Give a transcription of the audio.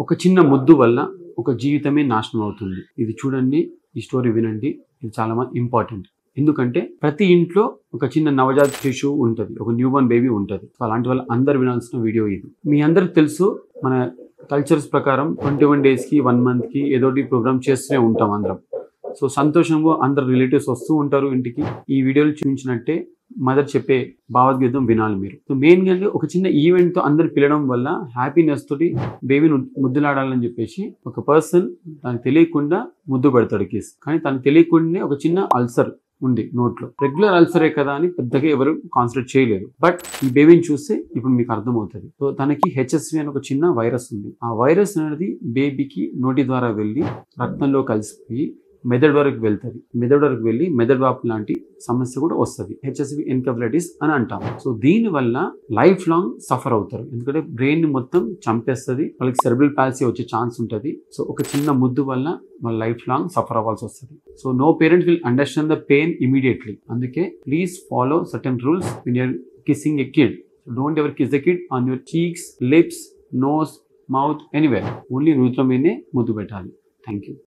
ఒక చిన్న ముద్దు వల్ల ఒక జీవితమే నాశనం అవుతుంది. ఇది చూడండి, ఈ స్టోరీ వినండి. ఇది చాలా ఇంపార్టెంట్. ఎందుకంటే ప్రతి ఇంట్లో ఒక చిన్న నవజాత శిశువు ఉంటుంది, ఒక న్యూ బోర్న్ బేబీ ఉంటుంది. అలాంటి వాళ్ళు అందరు వినాల్సిన వీడియో ఇది. మీ అందరికి తెలుసు, మన కల్చర్స్ ప్రకారం 21 డేస్కి 1 మంత్కి ఏదోటి ప్రోగ్రామ్ చేస్తూనే ఉంటాం అందరం. సో సంతోషంగా అందరు రిలేటివ్స్ వస్తూ ఉంటారు ఇంటికి. ఈ వీడియోలు చూపించినట్టే మదర్ చెప్పే భావోద్వేగం వినాలి మీరు. సో మెయిన్గా ఒక చిన్న ఈవెంట్తో అందరు పిలవడం వల్ల హ్యాపీనెస్ తోటి బేబీని ముద్దులాడాలని చెప్పేసి ఒక పర్సన్ తనకు తెలియకుండా ముద్దు పెడతాడు కిస్. కానీ తనకు తెలియకుండానే ఒక చిన్న అల్సర్ ఉంది నోట్లో. రెగ్యులర్ అల్సరే కదా అని పెద్దగా ఎవరు కాన్సన్ట్రేట్ చేయలేరు. బట్ ఈ బేబీని చూస్తే ఇప్పుడు మీకు అర్థమవుతుంది. సో తనకి హెచ్ఎస్వి అని ఒక చిన్న వైరస్ ఉంది. ఆ వైరస్ అనేది బేబీకి నోటి ద్వారా వెళ్ళి రక్తంలో కలిసిపోయి మెదడు వరకు వెళ్తుంది. మెదడు వరకు వెళ్ళి మెదడు వాపు లాంటి సమస్య కూడా వస్తుంది. హెచ్ఎస్వి ఎన్కెఫలైటిస్ అని అంటాం. సో దీని వల్ల లైఫ్ లాంగ్ సఫర్ అవుతారు. ఎందుకంటే బ్రెయిన్ ని మొత్తం చంపేస్తుంది. వాళ్ళకి సెరెబ్రల్ పాలసీ వచ్చే ఛాన్స్ ఉంటుంది. సో ఒక చిన్న ముద్దు వల్ల వాళ్ళ లైఫ్ లాంగ్ సఫర్ అవ్వాల్సి వస్తుంది. So no parent will understand the pain immediately. అందుకే please follow certain rules when you're kissing a kid. So don't ever kiss the kid on your cheeks, lips, nose, mouth, anywhere. Only నూత్రం మీదనే ముద్దు పెట్టాలి. Thank you.